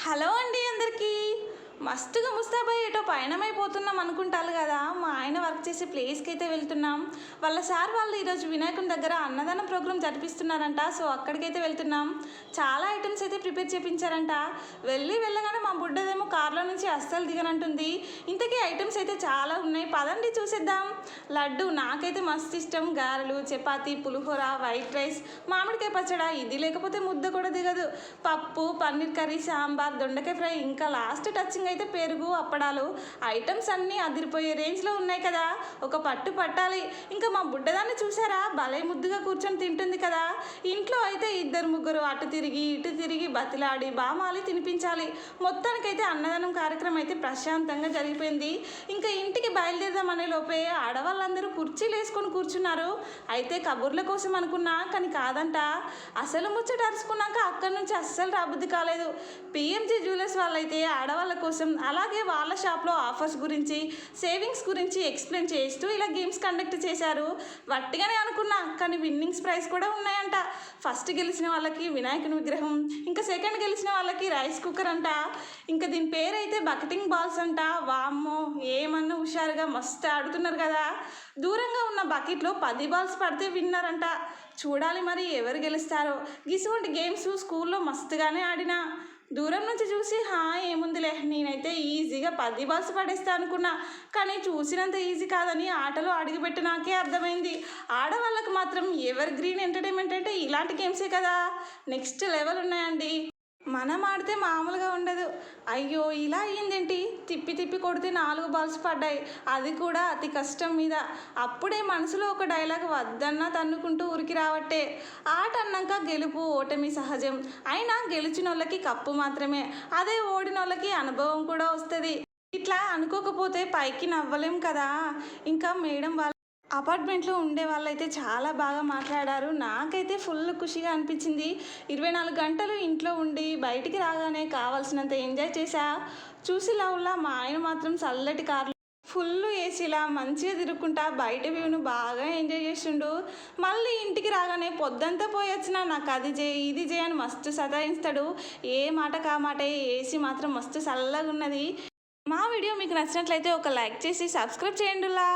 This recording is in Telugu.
హలో అండి అందరికీ. మస్తుగా ముస్తాబాయ్ ఏటో పయనమైపోతున్నాం అనుకుంటారు కదా. మా ఆయన వర్క్ చేసే ప్లేస్కి అయితే వెళ్తున్నాం. వాళ్ళ సార్ వాళ్ళు ఈరోజు వినాయకుని దగ్గర అన్నదానం ప్రోగ్రామ్ జరిపిస్తున్నారంట. సో అక్కడికైతే వెళ్తున్నాం. చాలా ఐటమ్స్ అయితే ప్రిపేర్ చేయించారంట. వెళ్ళగానే మా బుడ్డదేమో కార్లో నుంచి అస్సలు దిగనంటుంది. ఇంతకీ ఐటమ్స్ అయితే చాలా ఉన్నాయి, పదండి చూసేద్దాం. లడ్డు నాకైతే మస్తు ఇష్టం. గారెలు, చపాతీ, పులిహోర, వైట్ రైస్, మామిడికాయ పచ్చడి, ఇది లేకపోతే ముద్ద కూడా దిగదు. పప్పు, పన్నీర్ కర్రీ, సాంబార్, దొండకాయ ఫ్రై, ఇంకా లాస్ట్ టచింగ్ అయితే పెరుగు, అప్పడాలు. ఐటమ్స్ అన్నీ అదిరిపోయే రేంజ్లో ఉన్నాయి కదా. ఒక పట్టు పట్టాలి. ఇంకా మా బుడ్డదాన్ని చూసారా, భలే ముద్దుగా కూర్చొని తింటుంది కదా. ఇంట్లో అయితే ఇద్దరు ముగ్గురు అటు తిరిగి ఇటు తిరిగి బతిలాడి బామాలి తినిపించాలి. మొత్తానికైతే అన్నదానం కార్యక్రమం అయితే ప్రశాంతంగా జరిగిపోయింది. ఇంకా ఇంటికి బయలుదేరదామనే లోపే ఆడవాళ్ళందరూ కుర్చీలు వేసుకొని కూర్చున్నారు. అయితే కబుర్ల కోసం అనుకున్నా, కానీ కాదంట. అసలు ముచ్చట అరుచుకున్నాక అక్కడి నుంచి అస్సలు రాబుద్ది కాలేదు. పిఎంజీ జ్యువెలర్స్ వాళ్ళైతే ఆడవాళ్ళ కోసం, అలాగే వాళ్ళ షాప్లో ఆఫర్స్ గురించి, సేవింగ్స్ గురించి ఎక్స్ప్లెయిన్ చేస్తూ ఇలా గేమ్స్ కండక్ట్ చేశారు. వట్టిగానే అనుకున్నా, కానీ విన్నింగ్స్ ప్రైజ్ కూడా ఉన్నాయంట. ఫస్ట్ గెలిచిన వాళ్ళకి వినాయకుని విగ్రహం, ఇంకా సెకండ్ గెలిచిన వాళ్ళకి రైస్ కుక్కర్ అంట. ఇంకా దీని పేరైతే బకెటింగ్ బాల్స్ అంట. వామ్మో, ఏమన్నా హుషారుగా మస్తు ఆడుతున్నారు కదా. దూరంగా ఉన్న బకెట్లో 10 బాల్స్ పడితే విన్నర్ అంట. చూడాలి మరి ఎవరు గెలుస్తారో. గిసువంటి గేమ్స్ స్కూల్లో మస్తుగానే ఆడినా. దూరం నుంచి చూసి ఏముందిలే, నేనైతే ఈజీగా 10 బాల్స్ పడేస్తా అనుకున్నా. కానీ చూసినంత ఈజీ కాదని ఆటలో అడుగుపెట్టి నాకే అర్థమైంది. ఆడవాళ్ళకు మాత్రం ఎవర్ గ్రీన్ ఎంటర్టైన్మెంట్ అంటే ఇలాంటి గేమ్సే కదా. నెక్స్ట్ లెవెల్ ఉన్నాయండి. మనం ఆడితే మామూలుగా ఉండదు. అయ్యో, ఇలా అయ్యిందేంటి, తిప్పి తిప్పి కొడితే 4 బాల్స్ పడ్డాయి, అది కూడా అతి కష్టం మీద. అప్పుడే మనసులో ఒక డైలాగ్ వద్దన్నా తన్నుకుంటూ ఉరికి రావట్టే. ఆట అన్నాక గెలుపు ఓటమి సహజం. అయినా గెలిచిన వాళ్ళకి కప్పు మాత్రమే, అదే ఓడిన వాళ్ళకి అనుభవం కూడా వస్తుంది. ఇట్లా అనుకోకపోతే పైకి నవ్వలేం కదా. ఇంకా మేడం వాళ్ళు అపార్ట్మెంట్లో ఉండే వాళ్ళైతే చాలా బాగా మాట్లాడారు. నాకైతే ఫుల్ ఖుషిగా అనిపించింది. 24 గంటలు ఇంట్లో ఉండి బయటికి రాగానే కావాల్సినంత ఎంజాయ్ చేశా. చూసిలా మా ఆయన మాత్రం చల్లటి కార్లు, ఫుల్ ఏసీలా మంచిగా తిరుగుకుంటా బయట వ్యూను బాగా ఎంజాయ్ చేసిండు. మళ్ళీ ఇంటికి రాగానే పొద్దంతా పోయి వచ్చినా నాకు అది చేయి ఇది చేయి అని మస్తు సతాయిస్తాడు. ఏ మాట కా మాట, ఏసీ మాత్రం మస్తు చల్లగా ఉన్నది. మా వీడియో మీకు నచ్చినట్లయితే ఒక లైక్ చేసి సబ్స్క్రైబ్ చేయండిలా.